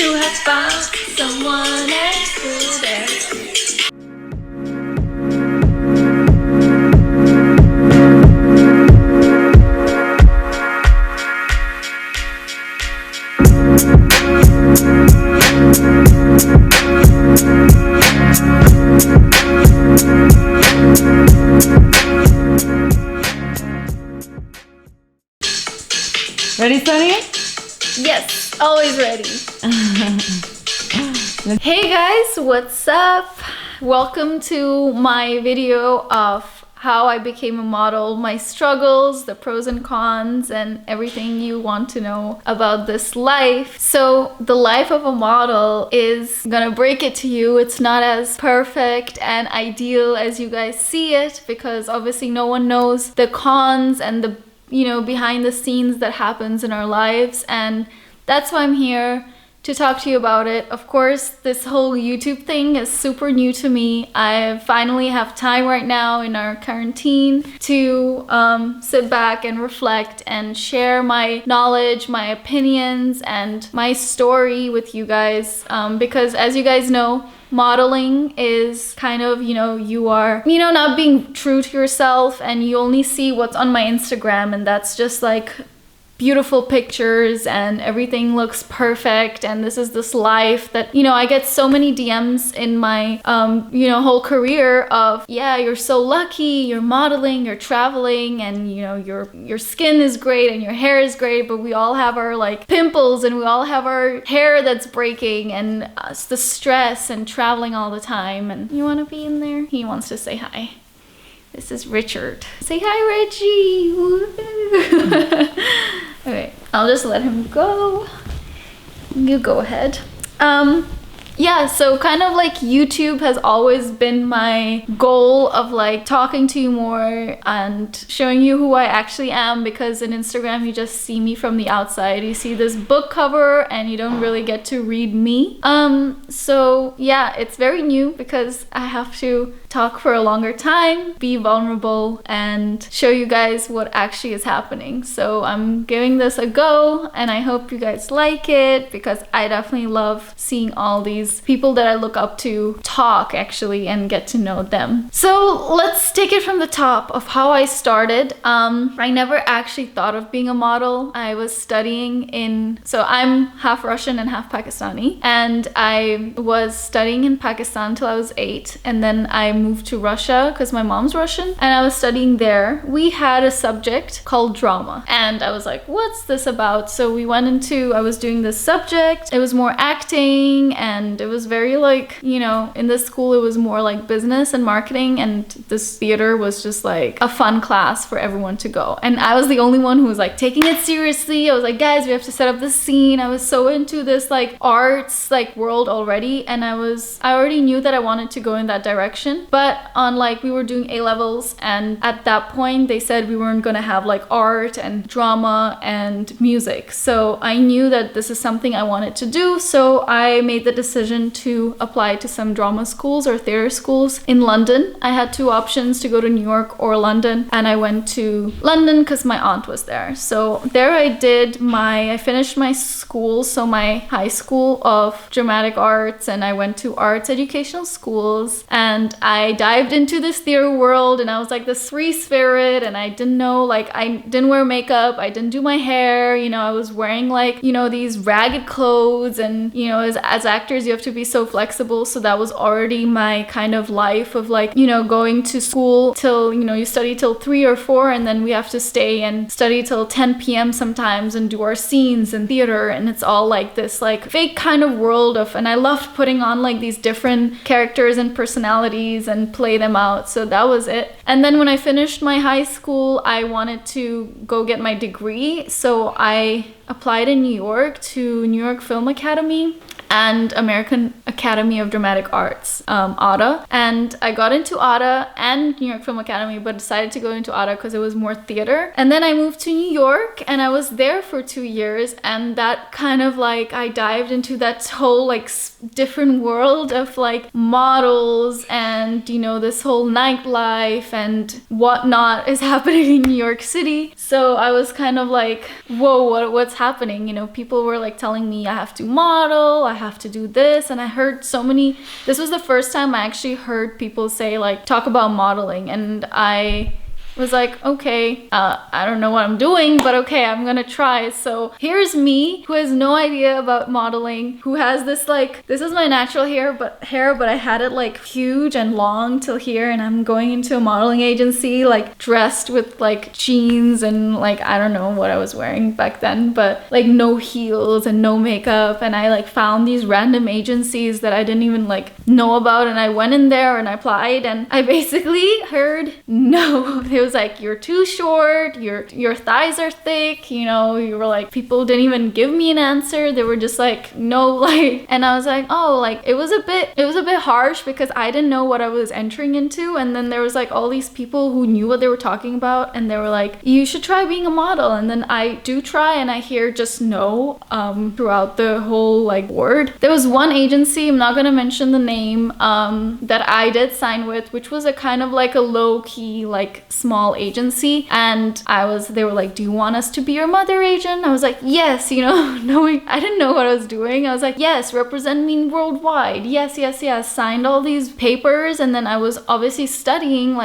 you have found someone else through there. Ready, Sonia? Yes, always ready. Hey guys, what's up? Welcome to my video of how I became a model, my struggles, the pros and cons, and everything you want to know about this life. So the life of a model is gonna break it to you. It's not as perfect and ideal as you guys see it, because obviously no one knows the cons and the behind the scenes that happens in our lives, and that's why I'm here to talk to you about it. Of course, this whole YouTube thing is super new to me. I finally have time right now in our quarantine to sit back and reflect and share my knowledge, my opinions, and my story with you guys, because as you guys know, modeling is kind of, you are, not being true to yourself, and you only see what's on my Instagram, and that's just like beautiful pictures and everything looks perfect, and this is this life that, I get so many DMs in my whole career of, yeah, you're so lucky, you're modeling, you're traveling, and your skin is great and your hair is great, but we all have our like pimples and we all have our hair that's breaking, and the stress and traveling all the time. And you want to be in there? He wants to say hi. This is Richard. Say hi, Reggie. Okay, I'll just let him go. You go ahead. Yeah, so kind of like YouTube has always been my goal of like talking to you more and showing you who I actually am, because in Instagram you just see me from the outside. You see this book cover and you don't really get to read me. So yeah, it's very new because I have to talk for a longer time, be vulnerable, and show you guys what actually is happening. So I'm giving this a go, and I hope you guys like it, because I definitely love seeing all these people that I look up to talk actually and get to know them. So let's take it from the top of how I started. I never actually thought of being a model. I was studying so I'm half Russian and half Pakistani, and I was studying in Pakistan till I was 8, and then I moved to Russia because my mom's Russian, and I was studying there. We had a subject called drama, and I was like, what's this about? So I was doing this subject. It was more acting, and it was very like, in this school it was more like business and marketing, and this theater was just like a fun class for everyone to go. And I was the only one who was like taking it seriously. I was like, guys, we have to set up the scene. I was so into this like arts like world already, and I already knew that I wanted to go in that direction. But we were doing A-levels, and at that point they said we weren't gonna have like art and drama and music. So I knew that this is something I wanted to do, so I made the decision to apply to some drama schools or theater schools in London. I had two options, to go to New York or London, and I went to London because my aunt was there. So there I finished my school, so my high school of dramatic arts, and I went to arts educational schools, and I dived into this theater world, and I was like this free spirit, and I didn't know, like, I didn't wear makeup, I didn't do my hair, I was wearing like, these ragged clothes, and as actors you have to be so flexible. So that was already my kind of life of like, going to school till, you study till 3 or 4, and then we have to stay and study till 10 p.m. sometimes and do our scenes in theater, and it's all like this like fake kind of world of, and I loved putting on like these different characters and personalities and play them out. So that was it. And then when I finished my high school, I wanted to go get my degree, so I applied in New York to New York Film Academy and American Academy of Dramatic Arts, ADA. And I got into ADA and New York Film Academy, but decided to go into ADA because it was more theater. And then I moved to New York, and I was there for 2 years, and that kind of like, I dived into that whole like different world of like models and, you know, this whole nightlife and whatnot is happening in New York City. So I was kind of like, whoa, what's happening? You know, people were like telling me I have to model, I I have to do this. And I heard this was the first time I actually heard people say like, talk about modeling. And I was like, okay, I don't know what I'm doing, but okay, I'm gonna try. So here's me, who has no idea about modeling, who has this like, this is my natural hair, but I had it like huge and long till here, and I'm going into a modeling agency, like dressed with like jeans and like, I don't know what I was wearing back then, but like no heels and no makeup. And I like found these random agencies that I didn't even like know about, and I went in there and I applied, and I basically heard no. It was like, you're too short, your thighs are thick, you know, you were like, people didn't even give me an answer. They were just like, no, like, and I was like, oh, like it was a bit harsh because I didn't know what I was entering into. And then there was like all these people who knew what they were talking about, and they were like, you should try being a model. And then I do try, and I hear just no throughout the whole like board. There was one agency, I'm not gonna mention the name, that I did sign with, which was a kind of like a low-key like small agency, and they were like, do you want us to be your mother agent? I was like, yes, you know, knowing I didn't know what I was doing. I was like, yes, represent me worldwide, yes, signed all these papers. And then I was obviously studying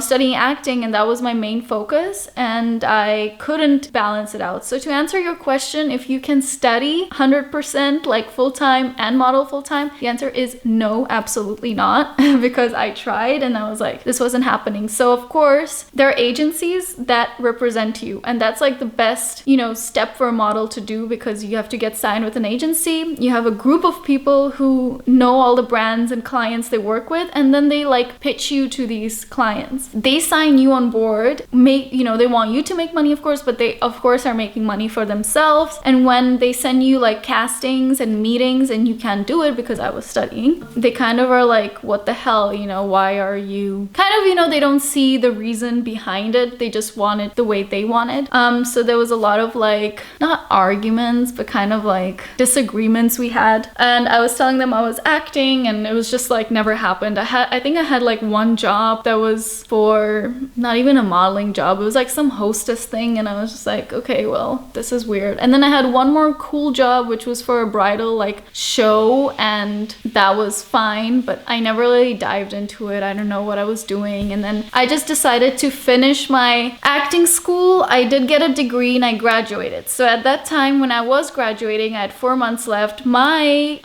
studying acting, and that was my main focus, and I couldn't balance it out. So to answer your question, if you can study 100% like full-time and model full-time, the answer is no, absolutely not. Because I tried and I was like, this wasn't happening. So of course there are agencies that represent you, and that's like the best, you know, step for a model to do, because you have to get signed with an agency. You have a group of people who know all the brands and clients they work with, and then they like pitch you to these clients. They sign you on board, they want you to make money, of course, but they of course are making money for themselves. And when they send you like castings and meetings and you can't do it because I was studying, they kind of are like, what the hell, you know, why are you kind of, you know, they don't see the reason behind it. They just want it the way they want it. So there was a lot of like, not arguments, but kind of like disagreements we had. And I was telling them I was acting, and it was just like never happened. I think I had like one job that was for not even a modeling job. It was like some hostess thing, and I was just like, okay, well, this is weird. And then I had one more cool job, which was for a bridal like show, and that was fine, but I never really dived into it. I don't know what I was doing. And then I just decided to finish my acting school. I did get a degree and I graduated. So at that time when I was graduating, I had 4 months left. My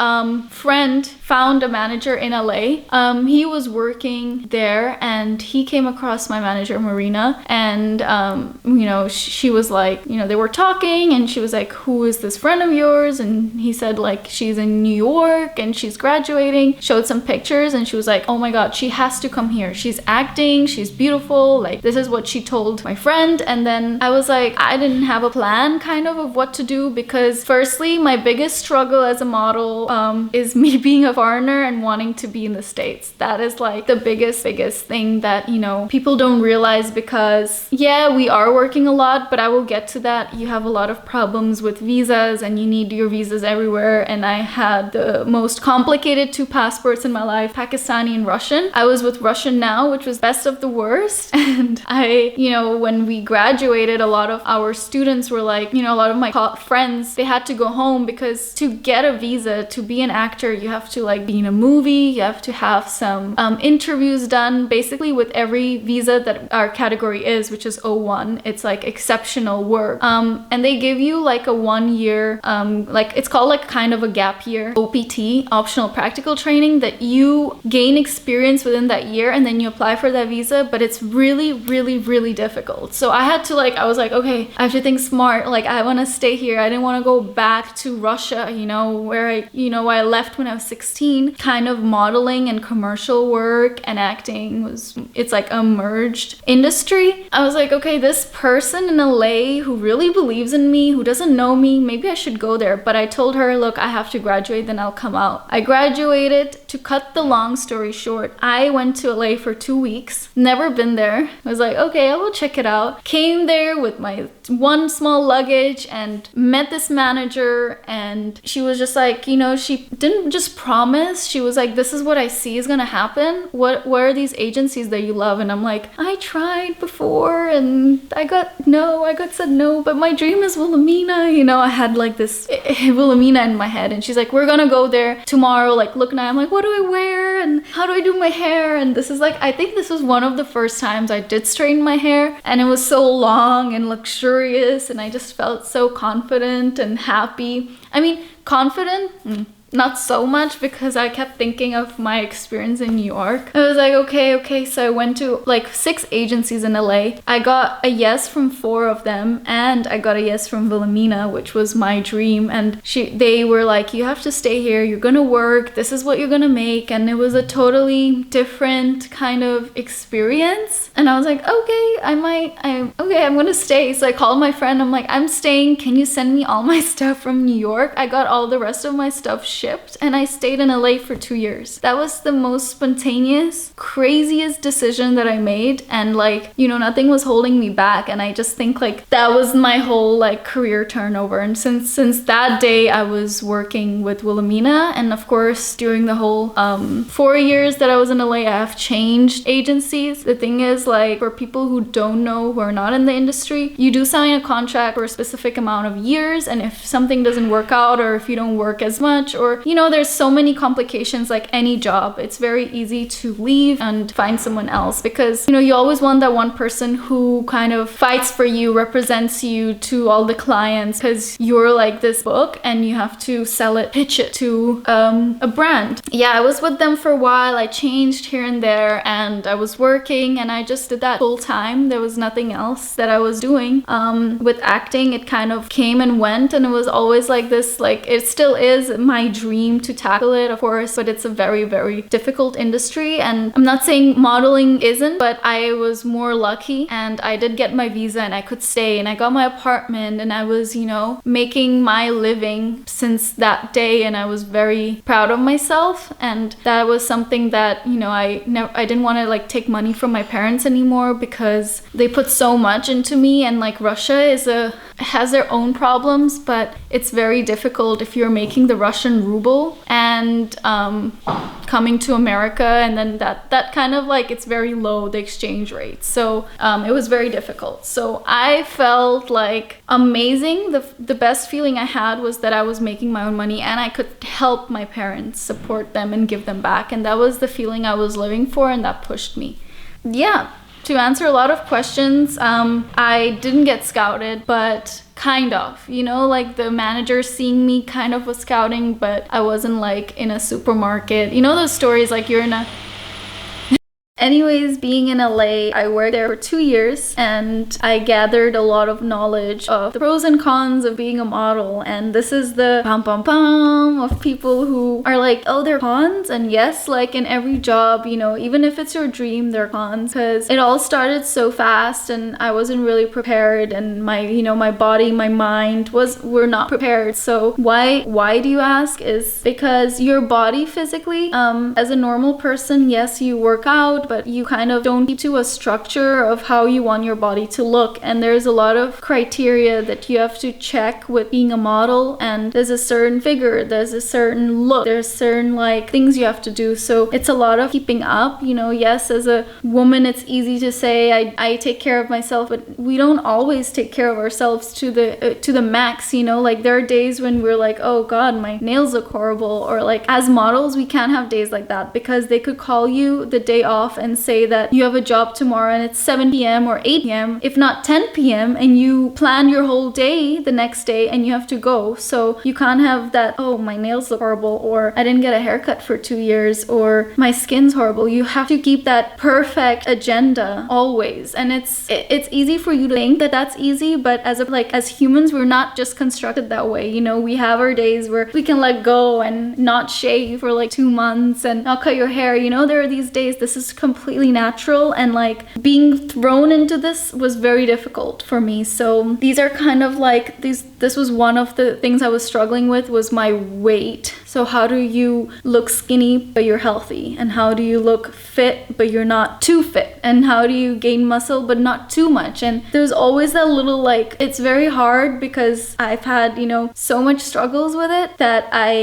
friend found a manager in LA. He was working there, and he came across my manager, Marina, and she was like, they were talking, and she was like, who is this friend of yours? And he said like, she's in New York and she's graduating, showed some pictures, and she was like, oh my god, she has to come here. She's acting, she's beautiful, like this is what she told my friend. And then I was like, I didn't have a plan kind of what to do, because firstly, my biggest struggle as a model is me being a foreigner and wanting to be in the States. That is like the biggest thing that, people don't realize, because yeah, we are working a lot, but I will get to that. You have a lot of problems with visas, and you need your visas everywhere. And I had the most complicated 2 passports in my life, Pakistani and Russian. I was with Russian now, which was best of the worst. And when we graduated, a lot of our students were like, a lot of my friends, they had to go home, because to get a visa to be an actor, you have to like be in a movie, you have to have some interviews done, basically with every visa that our category is, which is O1. It's like exceptional work. And they give you like a 1 year, like it's called like kind of a gap year, OPT, optional practical training, that you gain experience within that year, and then you apply for that visa. But it's really, really, really difficult. So I had to I was like, okay, I have to think smart. Like, I want to stay here. I didn't want to go back to Russia, where I left when I was 16. Kind of modeling and commercial work and acting it's like a merged industry. I was like, okay, this person in LA who really believes in me, who doesn't know me, maybe I should go there. But I told her, look, I have to graduate, then I'll come out. I graduated. To cut the long story short, I went to LA for 2 weeks. Never been in there. I was like, okay, I will check it out. Came there with my one small luggage and met this manager, and she was just like, you know, she didn't just promise. She was like, this is what I see is gonna happen. What are these agencies that you love? And I'm like, I tried before and I got said no, but my dream is Wilhelmina. You know, I had like this Wilhelmina in my head, and she's like, we're gonna go there tomorrow, like look now. I'm like, what do I wear and how do I do my hair? And this is like, I think this was one of the first times I did straighten my hair, and it was so long and luxurious, and I just felt so confident and happy. I mean, confident? Not so much, because I kept thinking of my experience in New York. I was like, okay. So I went to like 6 agencies in LA. I got a yes from 4 of them, and I got a yes from Wilhelmina, which was my dream. And they were like, you have to stay here. You're gonna work. This is what you're gonna make. And it was a totally different kind of experience. And I was like, okay, I'm gonna stay. So I called my friend. I'm like, I'm staying. Can you send me all my stuff from New York? I got all the rest of my stuff shipped, and I stayed in LA for 2 years. That was the most spontaneous, craziest decision that I made, and like, you know, nothing was holding me back. And I just think like that was my whole like career turnover. And since that day I was working with Wilhelmina, and of course during the whole 4 years that I was in LA, I have changed agencies. The thing is, like, for people who don't know, who are not in the industry, you do sign a contract for a specific amount of years, and if something doesn't work out, or if you don't work as much, or you know, there's so many complications, like any job, it's very easy to leave and find someone else, because you know, you always want that one person who kind of fights for you, represents you to all the clients, because you're like this book and you have to sell it, pitch it to a brand. Yeah, I was with them for a while. I changed here and there, and I was working, and I just did that full time. There was nothing else that I was doing. With acting, it kind of came and went, and it was always like this, like it still is my dream to tackle it, of course, but it's a very, very difficult industry. And I'm not saying modeling isn't, but I was more lucky, and I did get my visa, and I could stay, and I got my apartment, and I was, you know, making my living since that day, and I was very proud of myself. And that was something that, you know, I didn't want to like take money from my parents anymore, because they put so much into me. And like, Russia has their own problems, but it's very difficult if you're making the Russian ruble and coming to America, and then that kind of like, it's very low, the exchange rate. So it was very difficult. So I felt like amazing. The best feeling I had was that I was making my own money, and I could help my parents, support them, and give them back. And that was the feeling I was living for, and that pushed me. Yeah. To answer a lot of questions, I didn't get scouted, but kind of, you know, like the manager seeing me kind of was scouting, but I wasn't like in a supermarket. You know those stories, like you're in a... Anyways, being in LA, I worked there for 2 years, and I gathered a lot of knowledge of the pros and cons of being a model. And this is the pom pom pom of people who are like, oh, there are cons. And yes, like in every job, you know, even if it's your dream, there are cons, because it all started so fast, and I wasn't really prepared, and my, you know, my body, my mind were not prepared. So why do you ask? Is because your body physically, as a normal person, yes, you work out, but you kind of don't keep to a structure of how you want your body to look. And there's a lot of criteria that you have to check with being a model, and there's a certain figure, there's a certain look, there's certain like things you have to do. So it's a lot of keeping up, you know. Yes, as a woman, it's easy to say I take care of myself, but we don't always take care of ourselves to the max, you know. Like there are days when we're like, oh god, my nails look horrible, or like as models we can't have days like that, because they could call you the day off and say that you have a job tomorrow and it's 7 p.m. or 8 p.m., if not 10 p.m., and you plan your whole day the next day and you have to go. So you can't have that, oh, my nails look horrible, or I didn't get a haircut for 2 years, or my skin's horrible. You have to keep that perfect agenda always. And it's easy for you to think that that's easy, but as humans, we're not just constructed that way. You know, we have our days where we can let go and not shave for like 2 months and not cut your hair. You know, there are these days, this is completely natural, and like being thrown into this was very difficult for me. So these are kind of like this was one of the things I was struggling with, was my weight. So how do you look skinny but you're healthy, and how do you look fit but you're not too fit, and how do you gain muscle but not too much? And there's always that little like, it's very hard because I've had, you know, so much struggles with it that I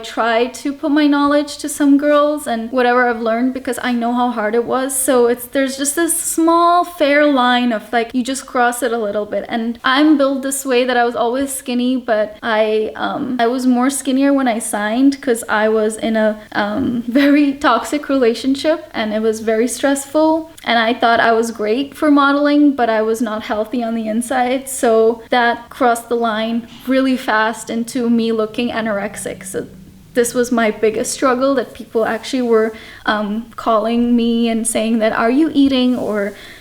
try to put my knowledge to some girls and whatever I've learned, because I know how hard it was. So there's just this small fair line of like, you just cross it a little bit. And I'm built this way that I was always skinny, but I was more skinnier when I signed, because I was in a very toxic relationship and it was very stressful, and I thought I was great for modeling, but I was not healthy on the inside. So that crossed the line really fast into me looking anorexic. So this was my biggest struggle, that people actually were calling me and saying that, are you eating?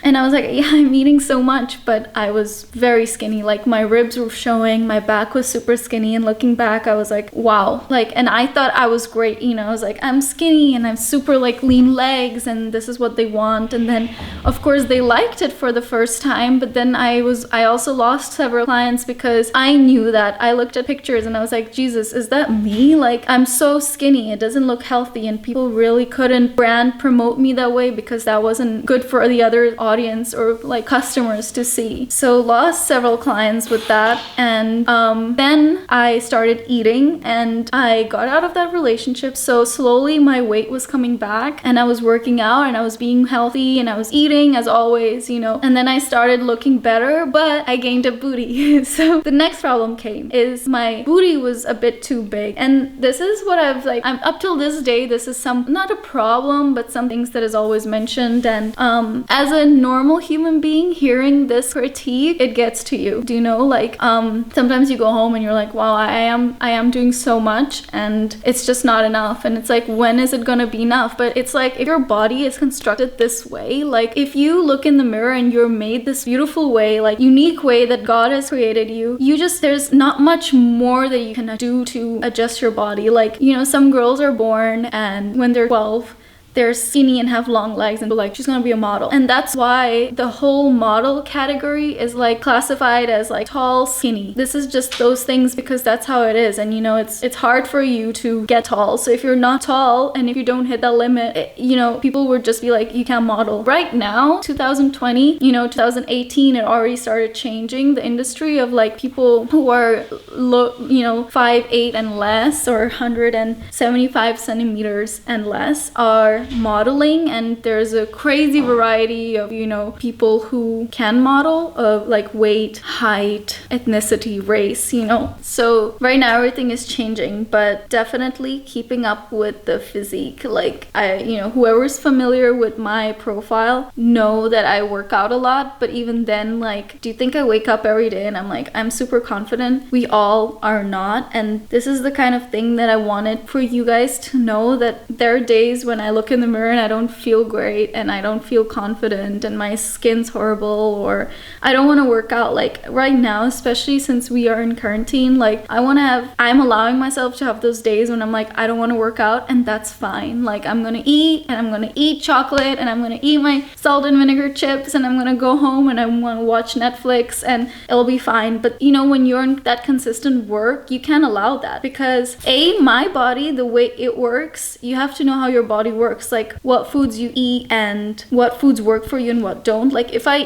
And I was like, yeah, I'm eating so much, but I was very skinny. Like my ribs were showing, my back was super skinny, and looking back, I was like, wow. Like, and I thought I was great, you know, I was like, I'm skinny and I'm super like lean legs and this is what they want. And then of course they liked it for the first time, but then I also lost several clients because I knew that. I looked at pictures and I was like, Jesus, is that me? Like, I'm so skinny, it doesn't look healthy, and people really couldn't brand promote me that way because that wasn't good for the other audience or like customers to see. So lost several clients with that. And then I started eating and I got out of that relationship. So slowly my weight was coming back, and I was working out and I was being healthy and I was eating as always, you know. And then I started looking better, but I gained a booty. So the next problem came, is my booty was a bit too big. And this is what I've like, I'm up till this day, this is not a problem, but some things that is always mentioned. And as a normal human being, hearing this critique, it gets to you. Do you know, like sometimes you go home and you're like, wow, I am doing so much and it's just not enough. And it's like, when is it gonna be enough? But it's like, if your body is constructed this way, like if you look in the mirror and you're made this beautiful way, like unique way that God has created you, there's not much more that you can do to adjust your body. Like, you know, some girls are born and when they're 12, they're skinny and have long legs, and they're like, she's gonna be a model. And that's why the whole model category is like classified as like tall, skinny. This is just those things because that's how it is. And you know, it's hard for you to get tall. So if you're not tall and if you don't hit that limit, you know, people would just be like, you can't model. Right now, 2020, you know, 2018, it already started changing the industry of like people who are 5'8" and less, or 175 centimeters and less, are modeling. And there's a crazy variety of, you know, people who can model, of like weight, height, ethnicity, race, you know. So right now everything is changing, but definitely keeping up with the physique. Like whoever's familiar with my profile know that I work out a lot, but even then, like, do you think I wake up every day and I'm like, I'm super confident? We all are not. And this is the kind of thing that I wanted for you guys to know, that there are days when I look in the mirror and I don't feel great and I don't feel confident and my skin's horrible, or I don't want to work out. Like right now, especially since we are in quarantine, like I'm allowing myself to have those days when I'm like, I don't want to work out, and that's fine. Like I'm gonna eat, and I'm gonna eat chocolate, and I'm gonna eat my salt and vinegar chips, and I'm gonna go home and I'm gonna watch Netflix, and it'll be fine. But you know, when you're in that consistent work, you can't allow that, because my body, the way it works, you have to know how your body works, like what foods you eat and what foods work for you and what don't. Like if I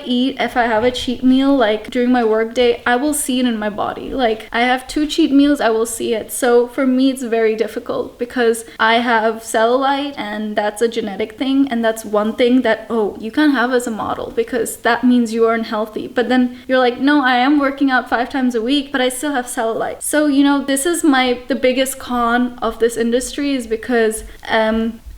have a cheat meal like during my work day, I will see it in my body. Like I have 2 cheat meals, I will see it. So for me, it's very difficult because I have cellulite, and that's a genetic thing, and that's one thing that, you can't have as a model, because that means you are unhealthy. But then you're like, no, I am working out 5 times a week, but I still have cellulite. So you know, this is the biggest con of this industry, is because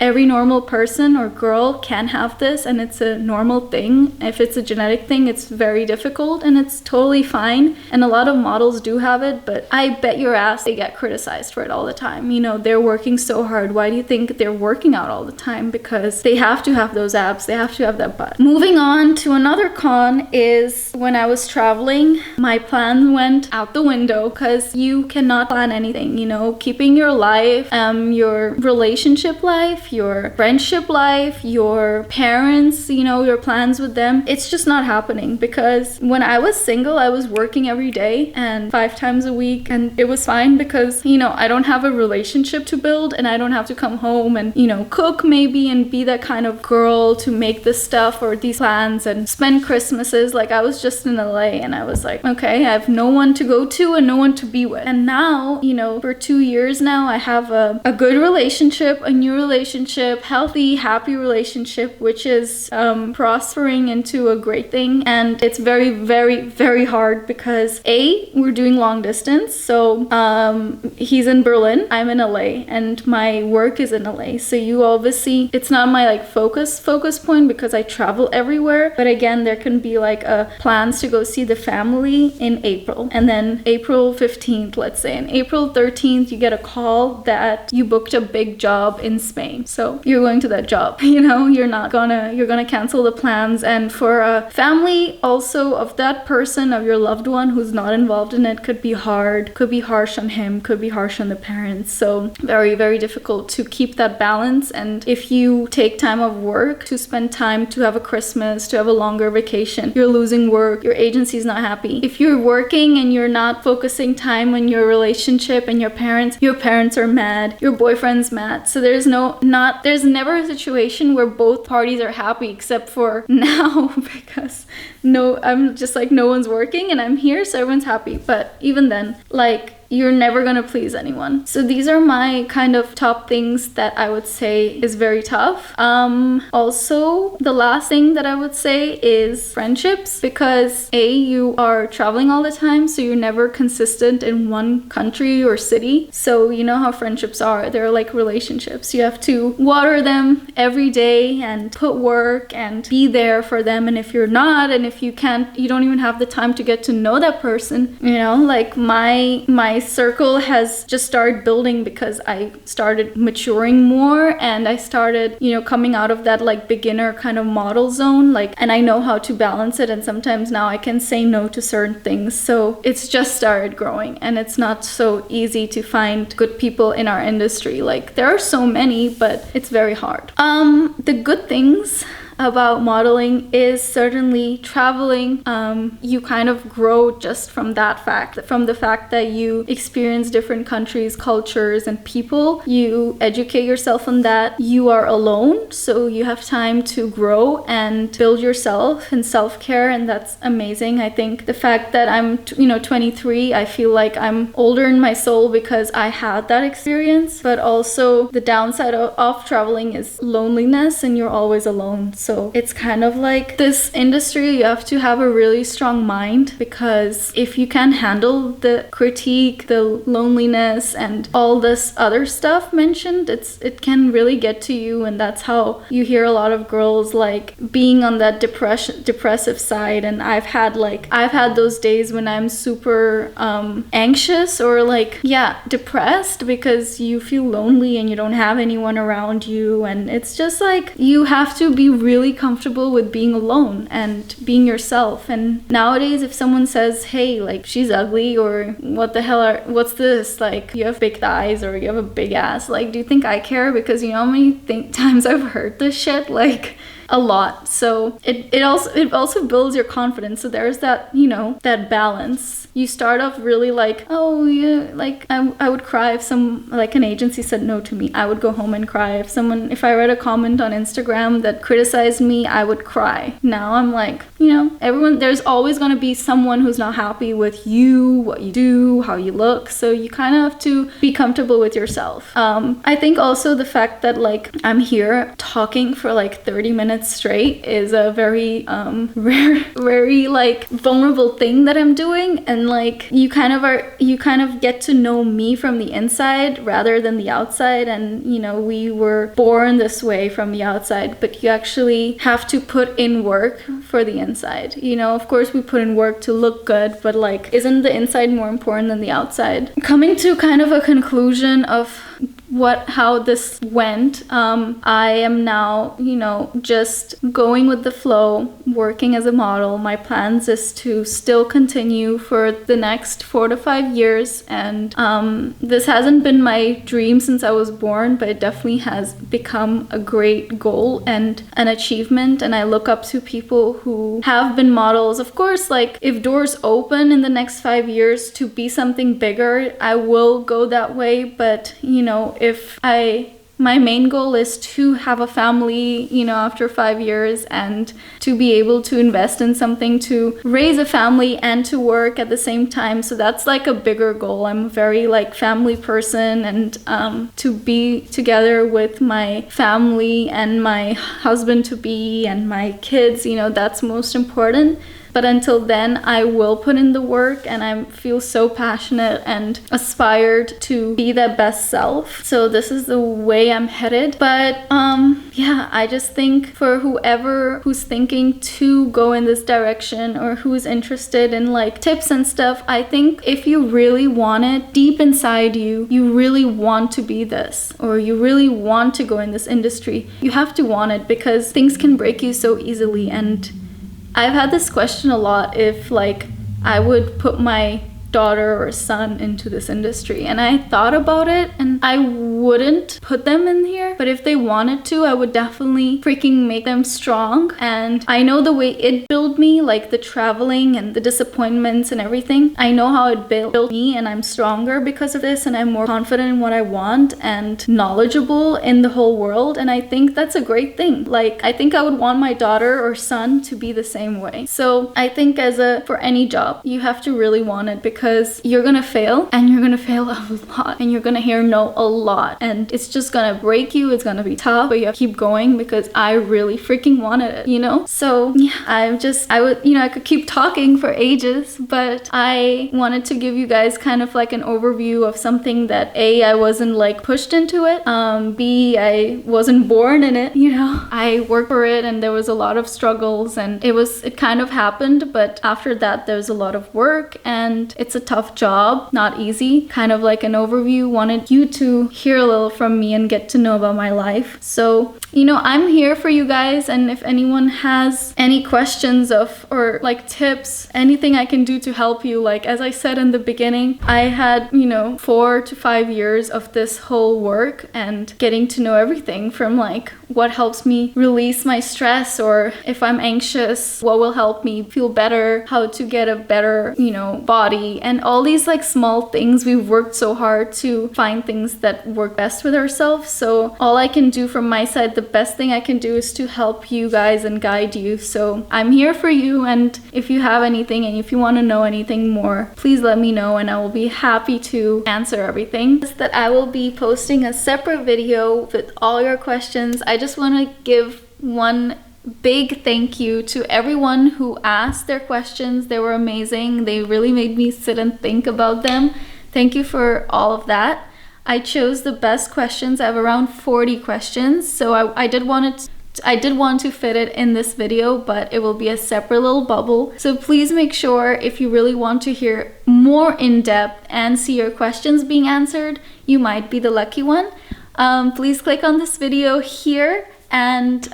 every normal person or girl can have this, and it's a normal thing. If it's a genetic thing, it's very difficult, and it's totally fine. And a lot of models do have it, but I bet your ass they get criticized for it all the time. You know, they're working so hard. Why do you think they're working out all the time? Because they have to have those abs, they have to have that butt. Moving on to another con is when I was traveling, my plan went out the window, because you cannot plan anything, you know, keeping your life, your relationship life, life, your friendship life, your parents, you know, your plans with them. It's just not happening because when I was single, I was working every day and 5 times a week, and it was fine because, you know, I don't have a relationship to build and I don't have to come home and, you know, cook maybe and be that kind of girl to make this stuff or these plans and spend Christmases. Like, I was just in LA and I was like, okay, I have no one to go to and no one to be with. And now, you know, for 2 years now, I have a good relationship, a new relationship, healthy, happy relationship, which is prospering into a great thing. And it's very, very, very hard because we're doing long distance. So he's in Berlin, I'm in LA, and my work is in LA. So you obviously, it's not my like focus point because I travel everywhere. But again, there can be like plans to go see the family in April. And then April 15th, let's say, and April 13th, you get a call that you booked a big job in Spain. So you're going to that job, you know, you're gonna cancel the plans. And for a family also of that person, of your loved one who's not involved in it, could be hard, could be harsh on him, could be harsh on the parents. So very, very difficult to keep that balance. And if you take time off work to spend time to have a Christmas, to have a longer vacation, you're losing work, your agency's not happy. If you're working and you're not focusing time on your relationship and your parents are mad, your boyfriend's mad. So there's never a situation where both parties are happy except for now because I'm just like, no one's working and I'm here, so everyone's happy. But even then, like, you're never gonna please anyone. So these are my kind of top things that I would say is very tough. Also, the last thing that I would say is friendships, because you are traveling all the time, so you're never consistent in one country or city. So you know how friendships are. They're like relationships. You have to water them every day and put work and be there for them. And if you're not, and if you can't, you don't even have the time to get to know that person, you know, like my circle has just started building because I started maturing more and I started, you know, coming out of that like beginner kind of model zone, like, and I know how to balance it. And sometimes now I can say no to certain things. So it's just started growing, and it's not so easy to find good people in our industry. Like, there are so many, but it's very hard. The good things about modeling is certainly traveling. You kind of grow just from that fact, from the fact that you experience different countries, cultures, and people. You educate yourself on that. You are alone, so you have time to grow and build yourself and self-care, and that's amazing. I think the fact that I'm 23, I feel like I'm older in my soul because I had that experience. But also the downside of traveling is loneliness, and you're always alone. So it's kind of like this industry, you have to have a really strong mind, because if you can handle the critique, the loneliness, and all this other stuff mentioned, it can really get to you. And that's how you hear a lot of girls like being on that depressive side. And I've had those days when I'm super anxious or depressed because you feel lonely and you don't have anyone around you. And it's just like, you have to be really comfortable with being alone and being yourself. And nowadays, if someone says, hey, like, she's ugly, or what's this, like, you have big thighs or you have a big ass, like, do you think I care? Because you know how many times I've heard this shit, like, a lot. So it also builds your confidence. So there's that, that balance. You start off really like, oh yeah, like I would cry if an agency said no to me. I would go home and cry. If I read a comment on Instagram that criticized me, I would cry. Now I'm like, there's always going to be someone who's not happy with you, what you do, how you look. So you kind of have to be comfortable with yourself. I think also the fact that like I'm here talking for like 30 minutes straight is a very rare, very like vulnerable thing that I'm doing. And like you kind of get to know me from the inside rather than the outside. And we were born this way from the outside, but you actually have to put in work for the inside. Of course we put in work to look good, but like, isn't the inside more important than the outside? Coming to kind of a conclusion of how this went. I am now, just going with the flow, working as a model. My plans is to still continue for the next 4 to 5 years, and this hasn't been my dream since I was born, but it definitely has become a great goal and an achievement. And I look up to people who have been models. Of course, like if doors open in the next 5 years to be something bigger, I will go that way. But my main goal is to have a family, after 5 years, and to be able to invest in something to raise a family and to work at the same time. So that's like a bigger goal. I'm a very like family person, and to be together with my family and my husband to be and my kids, that's most important. But until then, I will put in the work, and I feel so passionate and aspired to be that best self. So this is the way I'm headed. But I just think for whoever who's thinking to go in this direction, or who's interested in like tips and stuff, I think if you really want it deep inside you, you really want to be this, or you really want to go in this industry, you have to want it, because things can break you so easily. And I've had this question a lot, if like I would put my daughter or son into this industry, and I thought about it, and I wouldn't put them in here, but if they wanted to, I would definitely freaking make them strong. And I know the way it built me, like the traveling and the disappointments and everything, I know how it built me, and I'm stronger because of this, and I'm more confident in what I want and knowledgeable in the whole world. And I think that's a great thing. Like, I think I would want my daughter or son to be the same way. So I think for any job, you have to really want it, because you're gonna fail, and you're gonna fail a lot, and you're gonna hear no a lot, and it's just gonna break you. It's gonna be tough, but you have to keep going, because I really freaking wanted it, So yeah, I could keep talking for ages, but I wanted to give you guys kind of like an overview of something that A, I wasn't like pushed into it, B, I wasn't born in it, I worked for it, and there was a lot of struggles, and it kind of happened. But after that, there's a lot of work, and it's a tough job, not easy. Kind of like an overview, wanted you to hear a little from me and get to know about my life. So, I'm here for you guys, and if anyone has any questions or like tips, anything I can do to help you, like as I said in the beginning, I had, 4 to 5 years of this whole work and getting to know everything from like what helps me release my stress, or if I'm anxious, what will help me feel better, how to get a better, body, and all these like small things. We've worked so hard to find things that work best with ourselves. So all I can do from my side, the best thing I can do is to help you guys and guide you. So I'm here for you, and if you have anything and if you want to know anything more, please let me know, and I will be happy to answer everything. Just that I will be posting a separate video with all your questions. I just want to give one big thank you to everyone who asked their questions. They were amazing. They really made me sit and think about them. Thank you for all of that. I chose the best questions. I have around 40 questions, so I did want to fit it in this video, but it will be a separate little bubble. So please make sure, if you really want to hear more in depth and see your questions being answered, you might be the lucky one. Please click on this video here and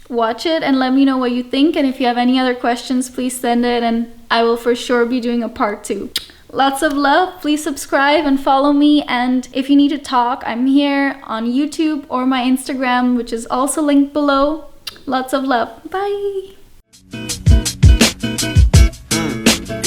watch it and let me know what you think. And if you have any other questions, please send it, and I will for sure be doing a part 2. Lots of love. Please subscribe and follow me. And if you need to talk, I'm here on YouTube or my Instagram, which is also linked below. Lots of love. Bye.